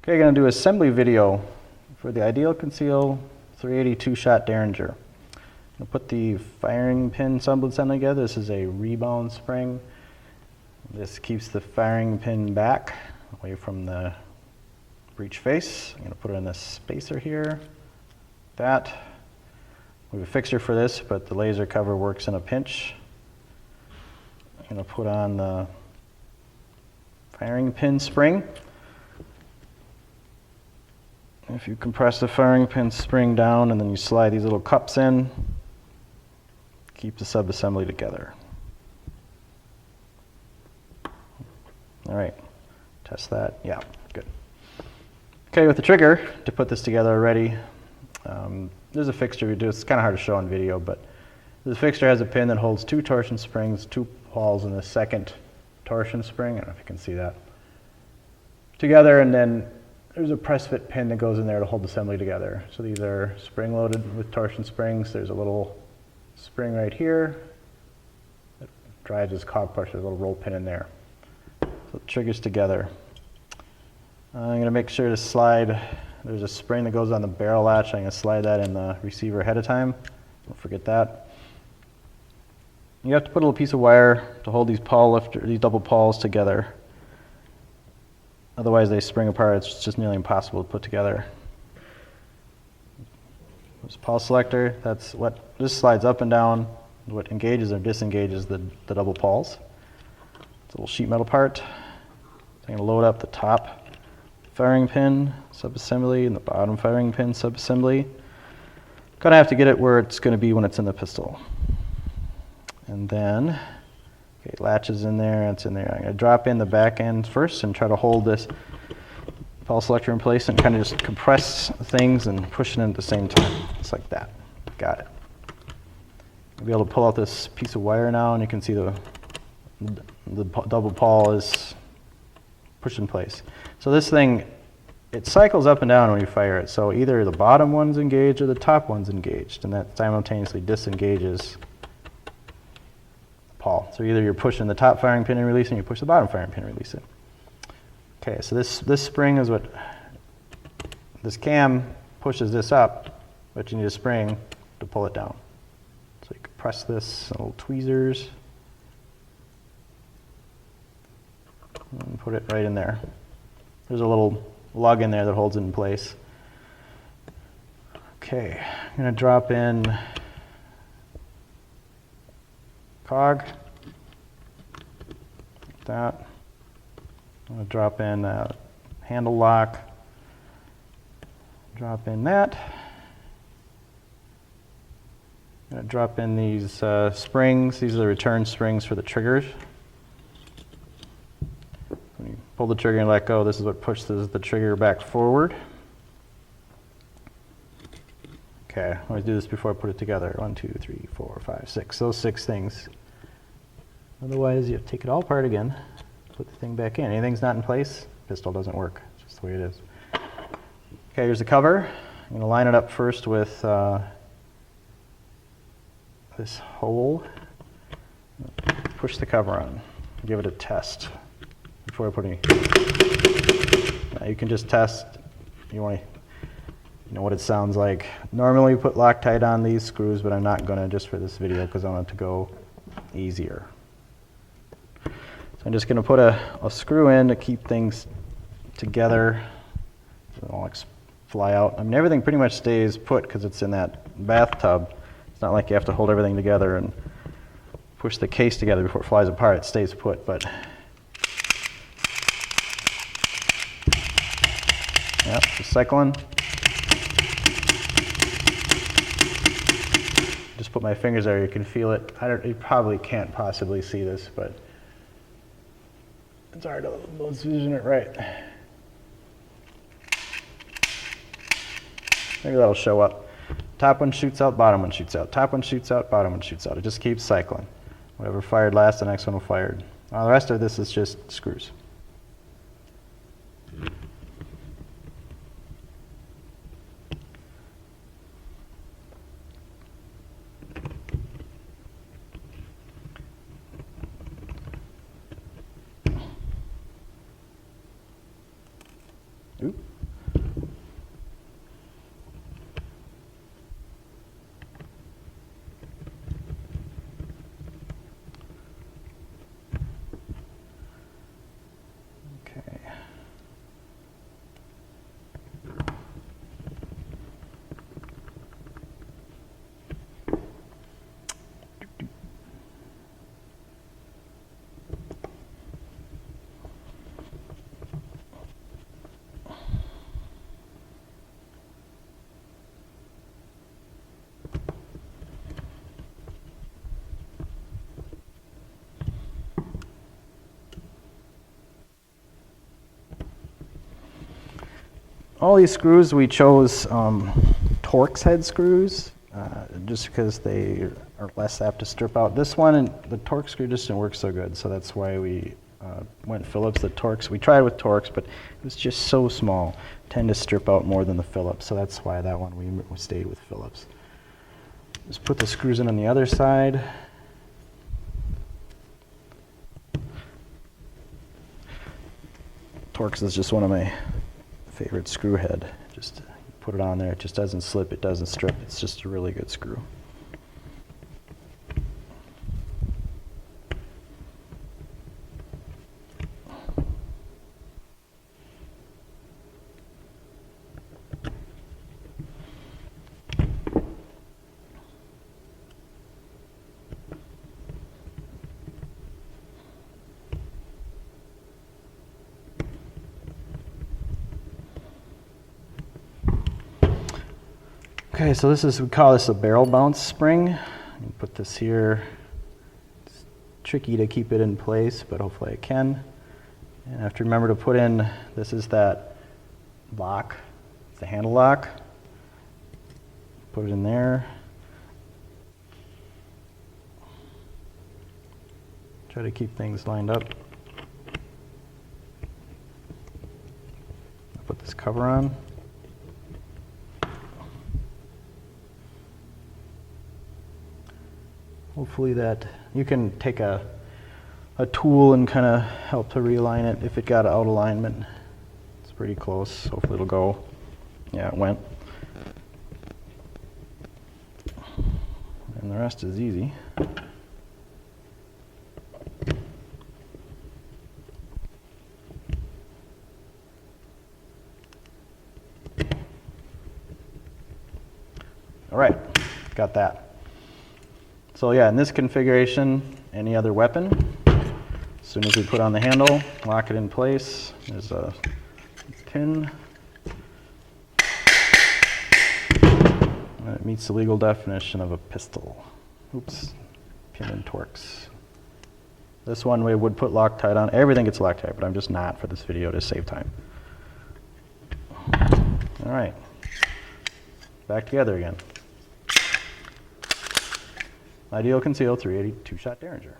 Okay, going to do assembly video for the Ideal Conceal 382 shot Derringer. I'll put the firing pin assembly together. This is a rebound spring. This keeps the firing pin back away from the breech face. I'm going to put it in this spacer here. That. We have a fixture for this, but the laser cover works in a pinch. I'm going to put on the firing pin spring. If you compress the firing pin spring down and then you slide these little cups in, keep the sub-assembly together. All right, test that. Yeah, good. Okay, with the trigger to put this together already, there's a fixture we do. It's kind of hard to show on video, but the fixture has a pin that holds two torsion springs, two balls in the second torsion spring. I don't know if you can see that. Together, and then there's a press fit pin that goes in there to hold the assembly together. So these are spring loaded with torsion springs. There's a little spring right here that drives this cog push. There's a little roll pin in there. So it triggers together. I'm going to make sure to slide. There's a spring that goes on the barrel latch. I'm going to slide that in the receiver ahead of time. Don't forget that. You have to put a little piece of wire to hold these double pawls together. Otherwise they spring apart. It's just nearly impossible to put together. This pawl selector, that's what this slides up and down, what engages or disengages the double pawls. It's a little sheet metal part. I'm going to load up the top firing pin subassembly and the bottom firing pin subassembly. Going to have to get it where it's going to be when it's in the pistol. And then, okay, latches in there, it's in there. I'm going to drop in the back end first and try to hold this pawl selector in place and kind of just compress things and push it in at the same time. Just like that. Got it. I'll be able to pull out this piece of wire now, and you can see the double pawl is pushed in place. So this thing, it cycles up and down when you fire it. So either the bottom one's engaged or the top one's engaged, and that simultaneously disengages pawl. So either you're pushing the top firing pin and releasing, or you push the bottom firing pin and release it. Okay, so this spring is what, this cam pushes this up, but you need a spring to pull it down. So you can press this, little tweezers, and put it right in there. There's a little lug in there that holds it in place. Okay, I'm going to drop in cog, like that. I'm going to drop in handle lock, drop in that. I'm going to drop in these springs. These are the return springs for the triggers. When you pull the trigger and let go, this is what pushes the trigger back forward. Okay, I always do this before I put it together. 1, 2, 3, 4, 5, 6. Those 6 things. Otherwise, you have to take it all apart again, put the thing back in. Anything's not in place, pistol doesn't work. It's just the way it is. Okay, here's the cover. I'm going to line it up first with this hole. Push the cover on. Give it a test before I put any. Now you can just test. You want to. You know what it sounds like. Normally we put Loctite on these screws, but I'm not going to just for this video because I want it to go easier. So I'm just going to put a screw in to keep things together so it won't fly out. I mean, everything pretty much stays put because it's in that bathtub. It's not like you have to hold everything together and push the case together before it flies apart. It stays put, but yeah, just cycling. Just put my fingers there, you can feel it. You probably can't possibly see this, but it's hard to vision it right. Maybe that'll show up. Top one shoots out, bottom one shoots out. Top one shoots out, bottom one shoots out. It just keeps cycling. Whatever fired last, the next one will fire. The rest of this is just screws. Oop. all these screws we chose Torx head screws just because they are less apt to strip out. This one, and the Torx screw just didn't work so good, so that's why we went Phillips. The Torx, we tried with Torx, but it was just so small. Tend to strip out more than the Phillips, so that's why that one we stayed with Phillips. Just put the screws in on the other side. Torx is just one of my favorite screw head. Just put it on there, it just doesn't slip, it doesn't strip, it's just a really good screw. Okay, so this is, we call this a barrel bounce spring. Put this here. It's tricky to keep it in place, but hopefully I can. And I have to remember to put in, this is that lock, it's the handle lock. Put it in there. Try to keep things lined up. Put this cover on. Hopefully that, you can take a tool and kind of help to realign it if it got out of alignment. It's pretty close, hopefully it'll go. Yeah, it went. And the rest is easy. All right, got that. So yeah, in this configuration, any other weapon, as soon as we put on the handle, lock it in place. There's a pin. And it meets the legal definition of a pistol. Oops, pin and Torx. This one we would put Loctite on. Everything gets Loctite, but I'm just not for this video to save time. All right, back together again. Ideal Conceal 380 2-shot Derringer.